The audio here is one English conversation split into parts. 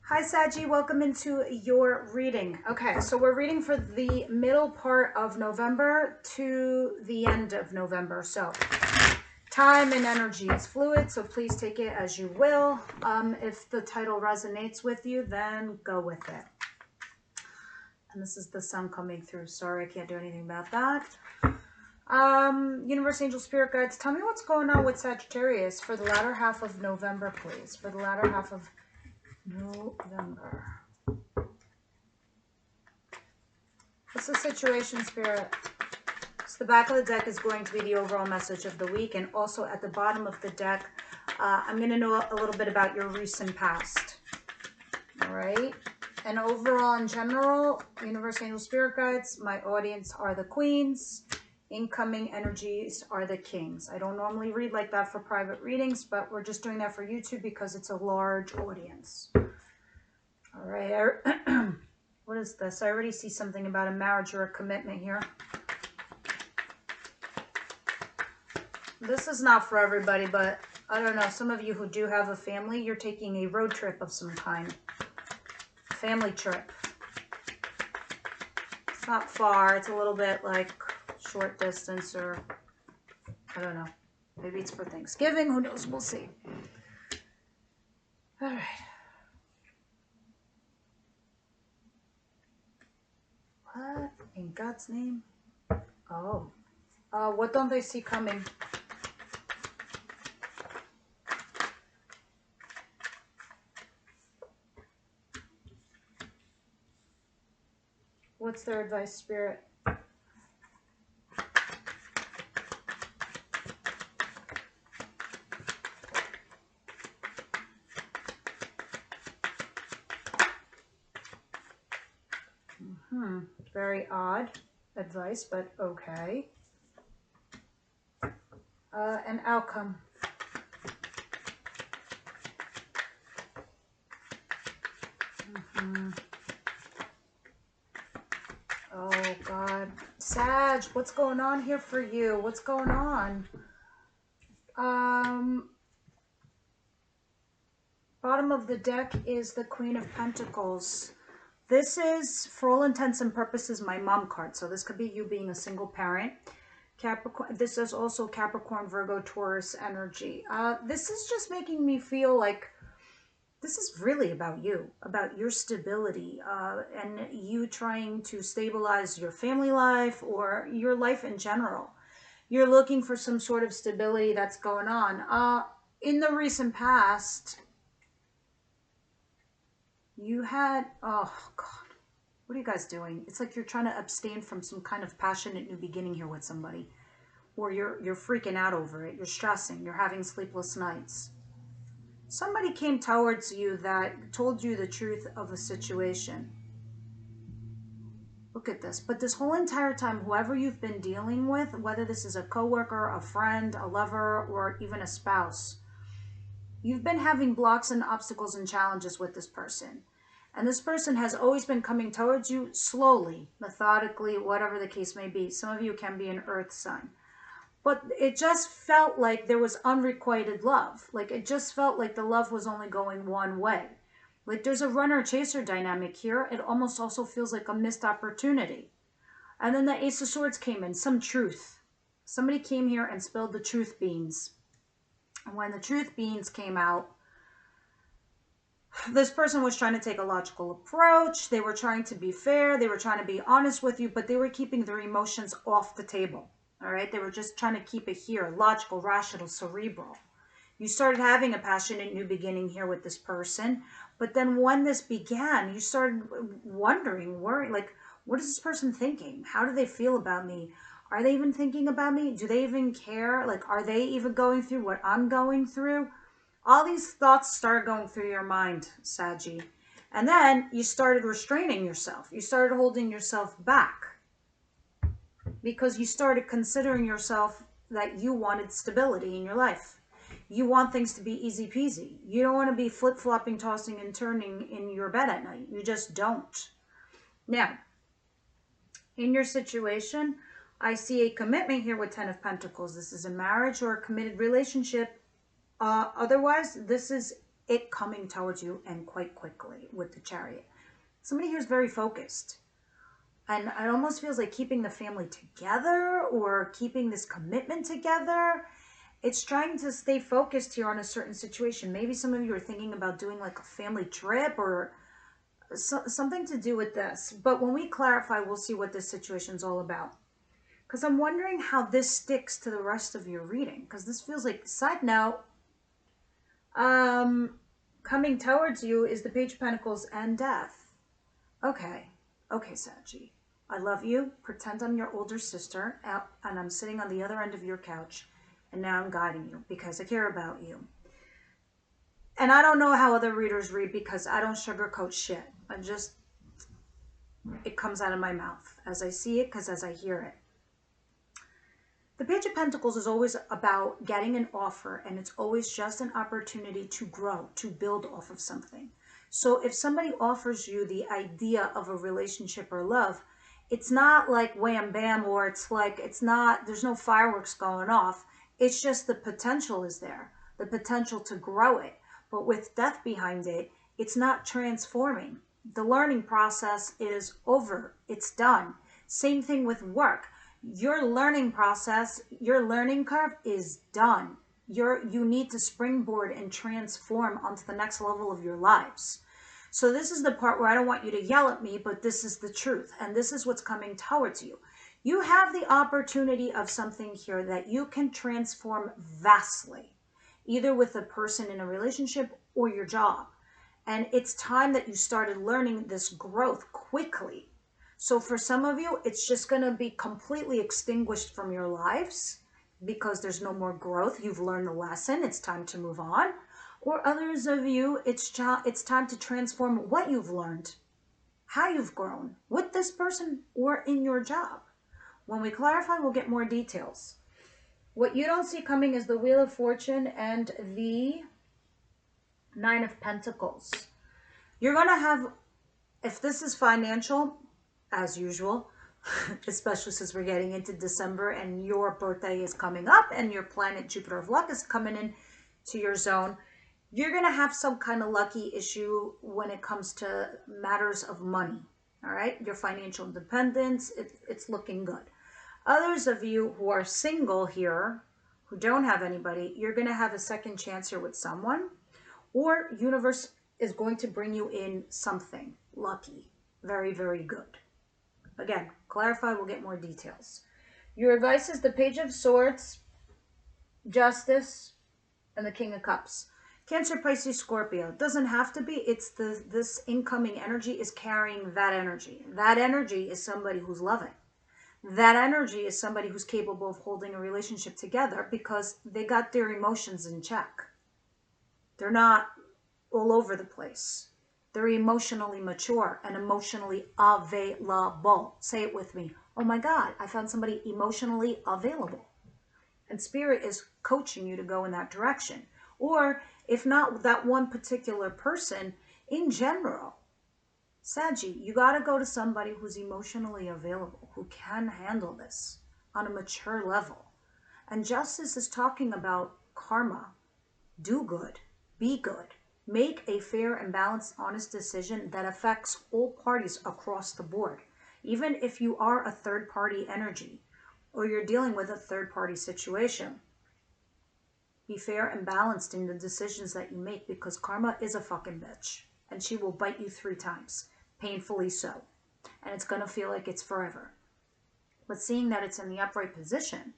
Hi Saggy, welcome into your reading. Okay, so we're reading for the middle part of November to the end of November. So time and energy is fluid, so please take it as you will. If the title resonates with you, then go with it. And this is the sun coming through. Sorry, I can't do anything about that. Universe, angel, spirit guides, tell me what's going on with Sagittarius for the latter half of November, please. For the latter half of November. What's the situation, Spirit? So the back of the deck is going to be the overall message of the week. And also at the bottom of the deck, I'm going to know a little bit about your recent past. All right. And overall, in general, Universe, Angel, Spirit Guides, my audience are the queens. Incoming energies are the kings. I don't normally read like that for private readings, but we're just doing that for YouTube because it's a large audience. All right. What is this? I already see something about a marriage or a commitment here. This is not for everybody, but I don't know. Some of you who do have a family, you're taking a road trip of some kind. Family trip. It's not far. It's a little bit like short distance, or I don't know. Maybe it's for Thanksgiving. Who knows? We'll see. All right. What in God's name? Oh. What don't they see coming? What's their advice, Spirit? Very odd advice, but okay. An outcome. Oh, God. Sag, what's going on here for you? What's going on? Bottom of the deck is the Queen of Pentacles. This is, for all intents and purposes, my mom card. So this could be you being a single parent. Capricorn. This is also Capricorn, Virgo, Taurus energy. This is just making me feel like this is really about you, about your stability, and you trying to stabilize your family life or your life in general. You're looking for some sort of stability that's going on. In the recent past, you had, oh God, what are you guys doing? It's like you're trying to abstain from some kind of passionate new beginning here with somebody. Or you're freaking out over it. You're stressing. You're having sleepless nights. Somebody came towards you that told you the truth of a situation. Look at this. But this whole entire time, whoever you've been dealing with, whether this is a coworker, a friend, a lover, or even a spouse, you've been having blocks and obstacles and challenges with this person. And this person has always been coming towards you slowly, methodically, whatever the case may be. Some of you can be an earth sign. But it just felt like there was unrequited love. Like it just felt like the love was only going one way. Like there's a runner-chaser dynamic here. It almost also feels like a missed opportunity. And then the Ace of Swords came in, some truth. Somebody came here and spilled the truth beans. And when the truth beans came out, this person was trying to take a logical approach. They were trying to be fair. They were trying to be honest with you, but they were keeping their emotions off the table. All right, they were just trying to keep it here, logical, rational, cerebral. You started having a passionate new beginning here with this person, but then when this began, you started wondering, worrying, like, what is this person thinking? How do they feel about me? Are they even thinking about me? Do they even care? Like, are they even going through what I'm going through? All these thoughts started going through your mind, Saggy. And then you started restraining yourself. You started holding yourself back. Because you started considering yourself that you wanted stability in your life. You want things to be easy peasy. You don't want to be flip-flopping, tossing and turning in your bed at night. You just don't. Now, in your situation, I see a commitment here with Ten of Pentacles. This is a marriage or a committed relationship. Otherwise, this is it coming towards you and quite quickly with the Chariot. Somebody here is very focused. And it almost feels like keeping the family together or keeping this commitment together. It's trying to stay focused here on a certain situation. Maybe some of you are thinking about doing like a family trip or something to do with this. But when we clarify, we'll see what this situation is all about. Because I'm wondering how this sticks to the rest of your reading. Because this feels like, side note, coming towards you is the Page of Pentacles and Death. Okay, Saggy. I love you. Pretend I'm your older sister, and I'm sitting on the other end of your couch, and now I'm guiding you because I care about you. And I don't know how other readers read because I don't sugarcoat shit. It comes out of my mouth as I see it, because as I hear it. The Page of Pentacles is always about getting an offer, and it's always just an opportunity to grow, to build off of something. So if somebody offers you the idea of a relationship or love, it's not like wham bam, or there's no fireworks going off. It's just the potential is there, the potential to grow it. But with death behind it, it's not transforming. The learning process is over. It's done. Same thing with work. Your learning process, your learning curve is done. You need to springboard and transform onto the next level of your lives. So this is the part where I don't want you to yell at me, but this is the truth. And this is what's coming towards you. You have the opportunity of something here that you can transform vastly, either with a person in a relationship or your job. And it's time that you started learning this growth quickly. So for some of you, it's just going to be completely extinguished from your lives because there's no more growth. You've learned the lesson. It's time to move on. Or others of you, it's time to transform what you've learned, how you've grown with this person or in your job. When we clarify, we'll get more details. What you don't see coming is the Wheel of Fortune and the Nine of Pentacles. You're going to have, if this is financial, as usual, especially since we're getting into December and your birthday is coming up and your planet Jupiter of Luck is coming in to your zone, you're going to have some kind of lucky issue when it comes to matters of money. All right, your financial independence, it's looking good. Others of you who are single here, who don't have anybody, you're going to have a second chance here with someone, or universe is going to bring you in something lucky, very, very good. Again, clarify, we'll get more details. Your advice is the Page of Swords, Justice, and the King of Cups. Cancer, Pisces, Scorpio. It doesn't have to be. It's this incoming energy is carrying that energy. That energy is somebody who's loving. That energy is somebody who's capable of holding a relationship together because they got their emotions in check. They're not all over the place. They're emotionally mature and emotionally available. Say it with me. Oh my God, I found somebody emotionally available. And Spirit is coaching you to go in that direction. Or if not that one particular person, in general, Saggy, you got to go to somebody who's emotionally available, who can handle this on a mature level. And Justice is talking about karma. Do good. Be good. Make a fair and balanced, honest decision that affects all parties across the board. Even if you are a third-party energy or you're dealing with a third-party situation, be fair and balanced in the decisions that you make because karma is a fucking bitch and she will bite you 3 times, painfully so. And it's going to feel like it's forever. But seeing that it's in the upright position,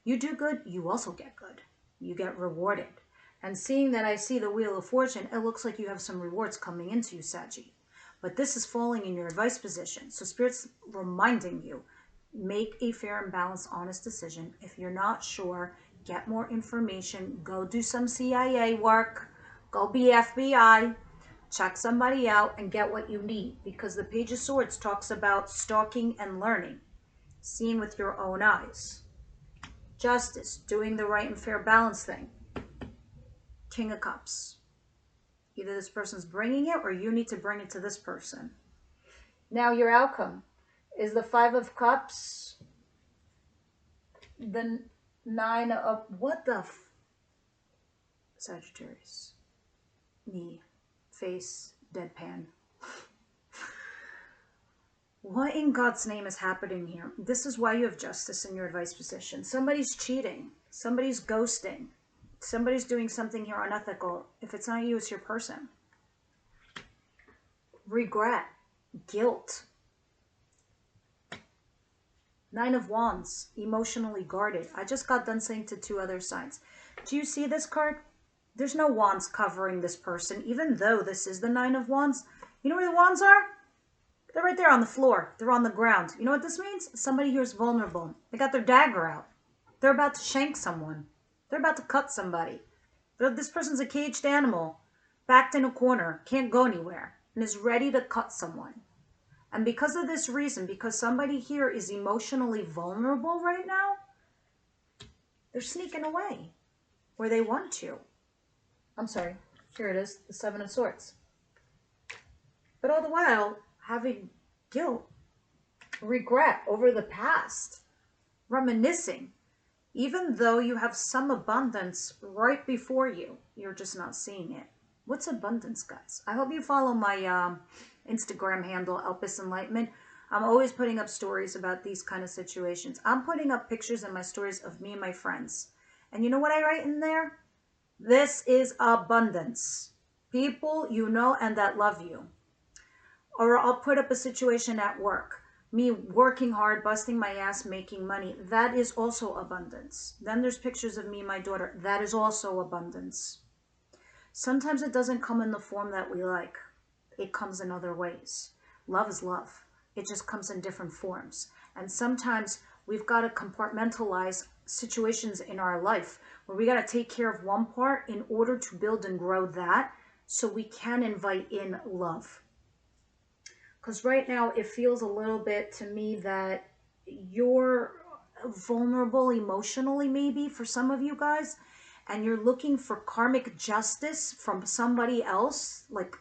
you do good, you also get good. You get rewarded. And seeing that I see the Wheel of Fortune, it looks like you have some rewards coming into you, Saggy. But this is falling in your advice position. So Spirit's reminding you, make a fair and balanced, honest decision. If you're not sure, get more information. Go do some CIA work. Go be FBI. Check somebody out and get what you need. Because the Page of Swords talks about stalking and learning. Seeing with your own eyes. Justice, doing the right and fair balance thing. King of Cups. Either this person's bringing it or you need to bring it to this person. Now your outcome is the 5 of Cups, the 9 of, what the Sagittarius. Me, face, deadpan. What in God's name is happening here? This is why you have justice in your advice position. Somebody's cheating. Somebody's ghosting. Somebody's doing something here unethical. If it's not you, it's your person. Regret. Guilt. Nine of Wands. Emotionally guarded. I just got done saying to two other signs. Do you see this card? There's no wands covering this person, even though this is the Nine of Wands. You know where the wands are? They're right there on the floor. They're on the ground. You know what this means? Somebody here is vulnerable. They got their dagger out. They're about to shank someone. They're about to cut somebody. This person's a caged animal, backed in a corner, can't go anywhere, and is ready to cut someone. And because of this reason, because somebody here is emotionally vulnerable right now, they're sneaking away where they want to. I'm sorry. Here it is, the Seven of Swords. But all the while, having guilt, regret over the past, reminiscing, even though you have some abundance right before you, you're just not seeing it. What's abundance, guys? I hope you follow my Instagram handle, Elpis Enlightenment. I'm always putting up stories about these kind of situations. I'm putting up pictures in my stories of me and my friends. And you know what I write in there? This is abundance. People you know and that love you. Or I'll put up a situation at work. Me working hard, busting my ass, making money. That is also abundance. Then there's pictures of me and my daughter. That is also abundance. Sometimes it doesn't come in the form that we like. It comes in other ways. Love is love. It just comes in different forms. And sometimes we've got to compartmentalize situations in our life where we got to take care of one part in order to build and grow that so we can invite in love. Because right now it feels a little bit to me that you're vulnerable emotionally, maybe for some of you guys, and you're looking for karmic justice from somebody else, like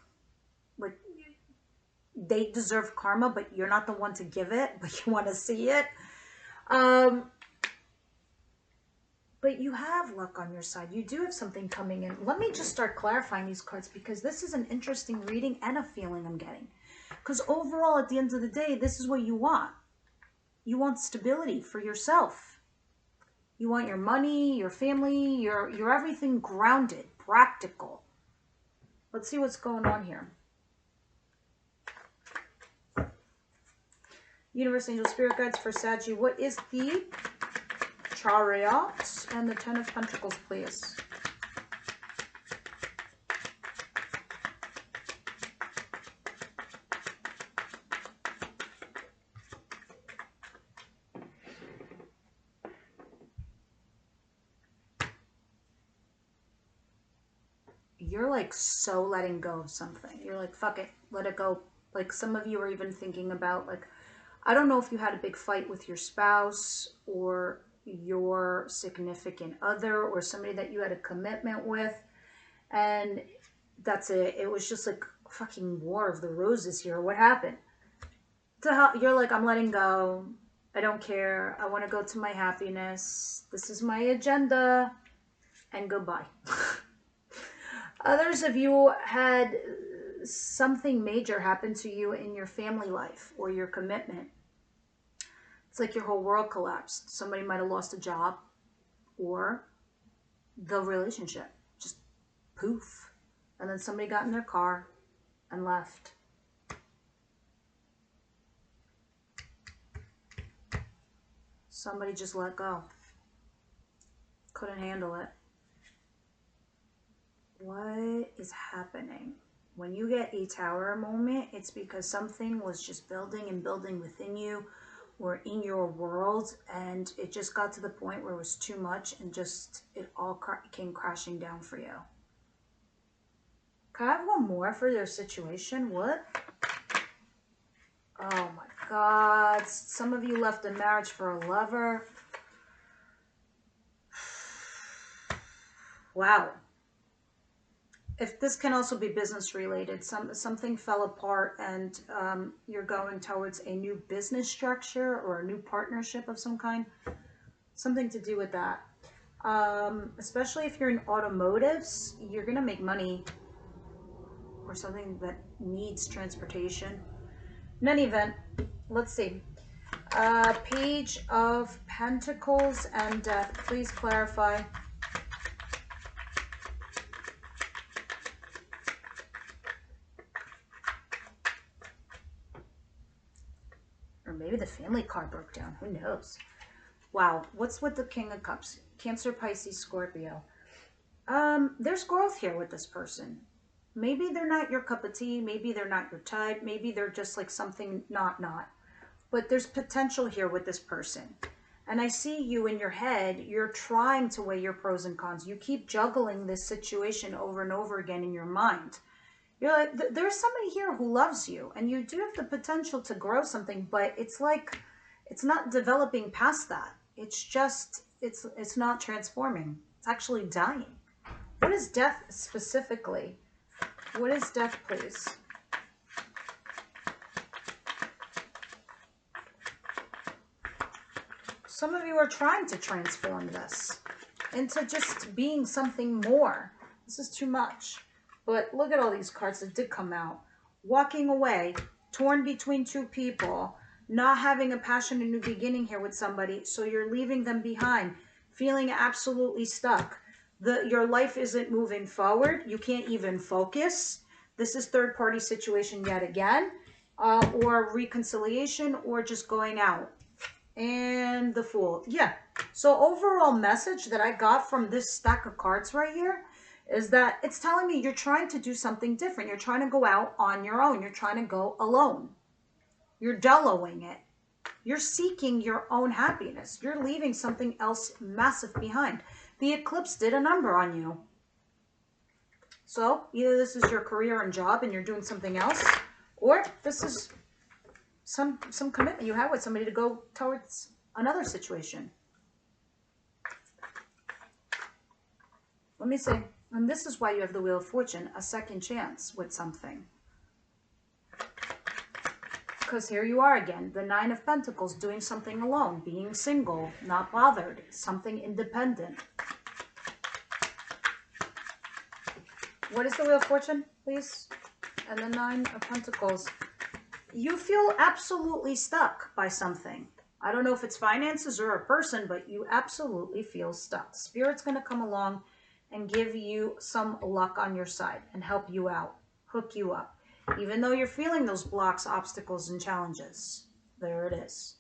they deserve karma, but you're not the one to give it, but you want to see it. But you have luck on your side. You do have something coming in. Let me just start clarifying these cards because this is an interesting reading and a feeling I'm getting. Because overall, at the end of the day, this is what you want. You want stability for yourself. You want your money, your family, your everything grounded, practical. Let's see what's going on here. Universe, Angel, Spirit Guides for Saggy. What is the Chariot and the Ten of Pentacles, please? You're like so letting go of something. You're like, fuck it, let it go. Like some of you are even thinking about like, I don't know if you had a big fight with your spouse or your significant other or somebody that you had a commitment with. And that's it. It was just like fucking War of the Roses here. What happened? You're like, I'm letting go. I don't care. I want to go to my happiness. This is my agenda. And goodbye. Others of you had something major happen to you in your family life or your commitment. It's like your whole world collapsed. Somebody might have lost a job or the relationship just poof. And then somebody got in their car and left. Somebody just let go. Couldn't handle it. What is happening? When you get a Tower moment, it's because something was just building and building within you or in your world, and it just got to the point where it was too much and just it all came crashing down for you. Can I have one more for your situation? What? Oh my God. Some of you left a marriage for a lover. Wow. If this can also be business related, something fell apart and you're going towards a new business structure or a new partnership of some kind, something to do with that. Especially if you're in automotives, you're going to make money. or something that needs transportation. In any event, let's see. Page of Pentacles and Death. Please clarify. Or maybe the family card broke down. Who knows? Wow. What's with the King of Cups? Cancer, Pisces, Scorpio. There's growth here with this person. Maybe they're not your cup of tea. Maybe they're not your type. Maybe they're just like something not. But there's potential here with this person. And I see you in your head. You're trying to weigh your pros and cons. You keep juggling this situation over and over again in your mind. You're like, there's somebody here who loves you. And you do have the potential to grow something. But it's like, it's not developing past that. It's just, it's not transforming. It's actually dying. What is death specifically? What is death, please? Some of you are trying to transform this into just being something more. This is too much. But look at all these cards that did come out. Walking away, torn between two people, not having a passion, a new beginning here with somebody, so you're leaving them behind, feeling absolutely stuck. Your life isn't moving forward. You can't even focus. This is third-party situation yet again, or reconciliation, or just going out. And the Fool. Yeah. So overall message that I got from this stack of cards right here is that it's telling me you're trying to do something different. You're trying to go out on your own. You're trying to go alone. You're DO.L.O-ing it. You're seeking your own happiness. You're leaving something else massive behind. The eclipse did a number on you. So either this is your career and job and you're doing something else, or this is some commitment you have with somebody to go towards another situation. Let me say, and this is why you have the Wheel of Fortune, a second chance with something. Because here you are again, the Nine of Pentacles, doing something alone, being single, not bothered, something independent. What is the Wheel of Fortune, please? And the Nine of Pentacles. You feel absolutely stuck by something. I don't know if it's finances or a person, but you absolutely feel stuck. Spirit's going to come along and give you some luck on your side and help you out, hook you up. Even though you're feeling those blocks, obstacles, and challenges. There it is.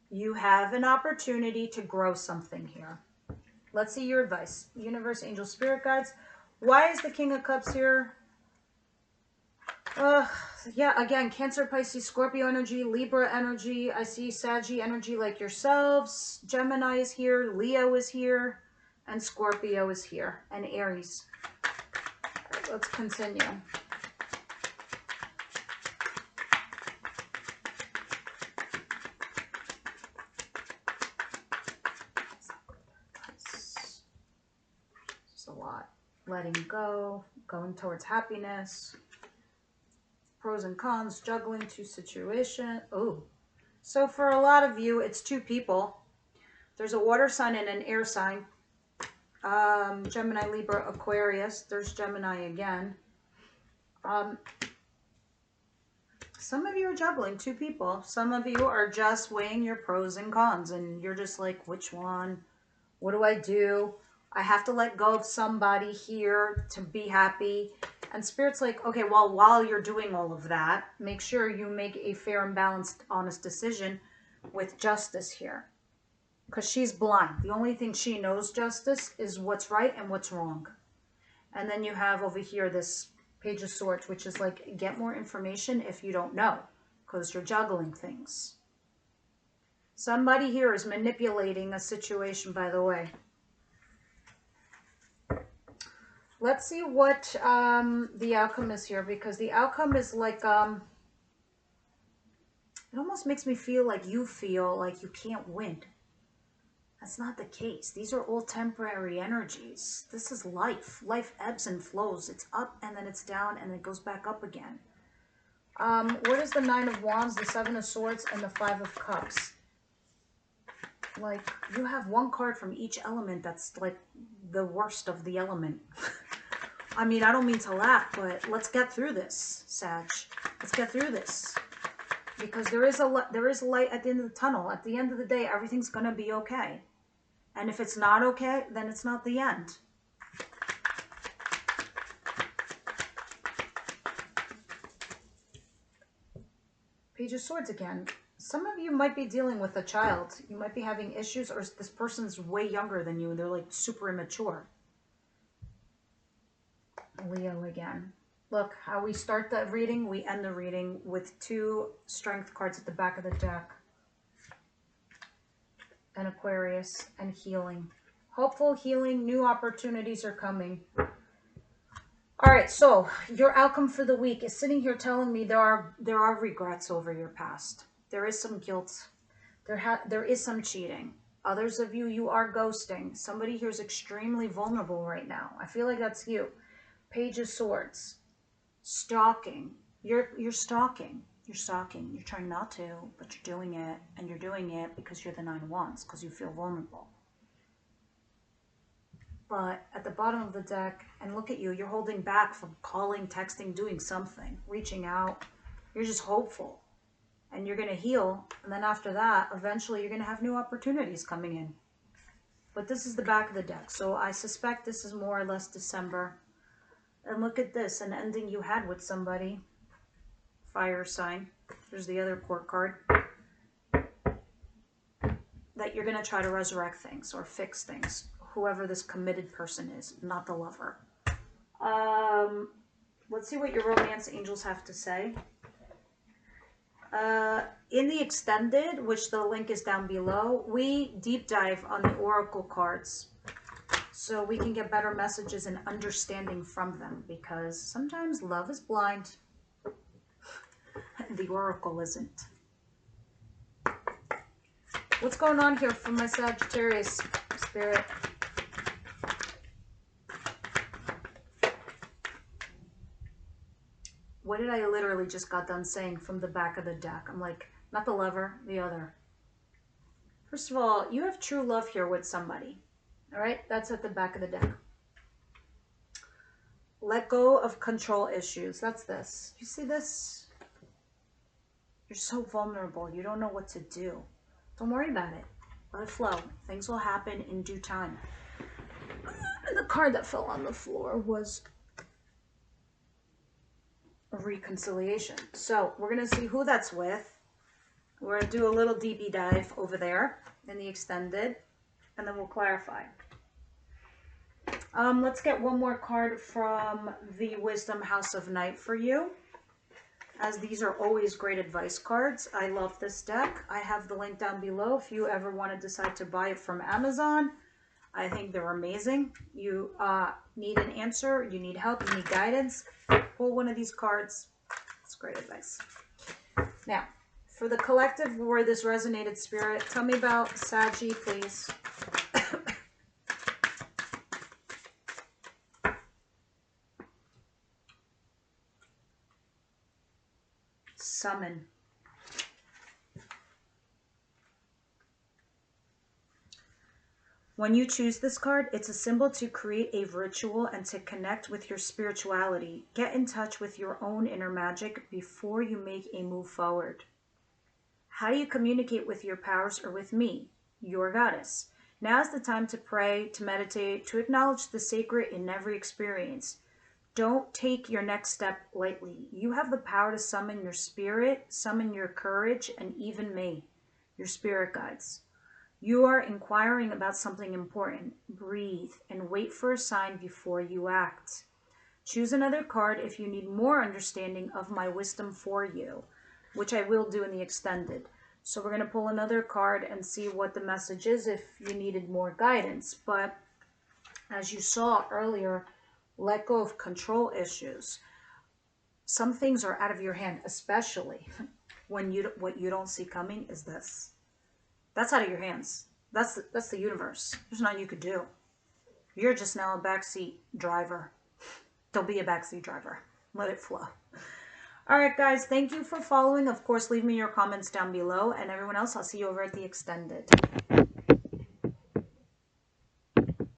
You have an opportunity to grow something here. Let's see your advice. Universe, angel, spirit guides. Why is the King of Cups here? Yeah, again, Cancer, Pisces, Scorpio energy, Libra energy. I see Saggy energy like yourselves. Gemini is here. Leo is here. And Scorpio is here. And Aries. Right, let's continue. A lot. Letting go, going towards happiness, pros and cons, juggling two situations. Oh, so for a lot of you, it's two people. There's a water sign and an air sign. Gemini, Libra, Aquarius. There's Gemini again. Some of you are juggling two people. Some of you are just weighing your pros and cons, and you're just like, which one? What do I do? I have to let go of somebody here to be happy. And Spirit's like, okay, well, while you're doing all of that, make sure you make a fair and balanced, honest decision with justice here. Because she's blind. The only thing she knows, justice, is what's right and what's wrong. And then you have over here this Page of Swords, which is like, get more information if you don't know. Because you're juggling things. Somebody here is manipulating a situation, by the way. Let's see what the outcome is here, because the outcome is like, it almost makes me feel like you can't win. That's not the case. These are all temporary energies. This is life. Life ebbs and flows. It's up and then it's down and it goes back up again. What is the Nine of Wands, the Seven of Swords, and the Five of Cups? Like, you have one card from each element that's like the worst of the element. I mean, I don't mean to laugh, but let's get through this, Sag. Let's get through this. Because there is a light at the end of the tunnel. At the end of the day, everything's going to be okay. And if it's not okay, then it's not the end. Page of Swords again. Some of you might be dealing with a child. You might be having issues, or this person's way younger than you and they're like super immature. Leo again. Look, how we start the reading, we end the reading with 2 strength cards at the back of the deck. And Aquarius and healing. Hopeful healing, new opportunities are coming. All right, so your outcome for the week is sitting here telling me there are regrets over your past. There is some guilt. There is some cheating. Others of you, you are ghosting. Somebody here is extremely vulnerable right now. I feel like that's you. Page of Swords. Stalking. You're stalking. You're stalking. You're trying not to, but you're doing it. And you're doing it because you're the 9 of Wands, because you feel vulnerable. But at the bottom of the deck, and look at you, you're holding back from calling, texting, doing something, reaching out. You're just hopeful. And you're going to heal. And then after that, eventually you're going to have new opportunities coming in. But this is the back of the deck. So I suspect this is more or less December. And look at this, an ending you had with somebody. Fire sign. There's the other court card. That you're going to try to resurrect things or fix things. Whoever this committed person is, not the lover. Let's see what your romance angels have to say. In the extended, which the link is down below, we deep dive on the oracle cards. So we can get better messages and understanding from them, because sometimes love is blind. The oracle isn't. What's going on here for my Sagittarius spirit? What did I literally just got done saying from the back of the deck? I'm like, not the lover, the other. First of all, you have true love here with somebody. All right, that's at the back of the deck. Let go of control issues. That's this. You see this? You're so vulnerable. You don't know what to do. Don't worry about it. Let it flow. Things will happen in due time. And the card that fell on the floor was a reconciliation. So we're going to see who that's with. We're going to do a little deepy dive over there in the extended, and then we'll clarify. Let's get one more card from the Wisdom House of Night for you, as these are always great advice cards. I love this deck. I have the link down below if you ever want to decide to buy it from Amazon. I think they're amazing. You need an answer, you need help, you need guidance. Pull one of these cards. It's great advice. Now, for the collective where this resonated, Spirit, tell me about Saggy, please. Summon. When you choose this card, it's a symbol to create a ritual and to connect with your spirituality. Get in touch with your own inner magic before you make a move forward. How do you communicate with your powers or with me, your goddess? Now is the time to pray, to meditate, to acknowledge the sacred in every experience. Don't take your next step lightly. You have the power to summon your spirit, summon your courage, and even me, your spirit guides. You are inquiring about something important. Breathe and wait for a sign before you act. Choose another card if you need more understanding of my wisdom for you, which I will do in the extended. So we're going to pull another card and see what the message is if you needed more guidance. But as you saw earlier, let go of control issues. Some things are out of your hand, especially when what you don't see coming is this. That's out of your hands. That's the universe. There's nothing you could do. You're just now a backseat driver. Don't be a backseat driver. Let it flow. All right, guys. Thank you for following. Of course, leave me your comments down below. And everyone else, I'll see you over at the extended.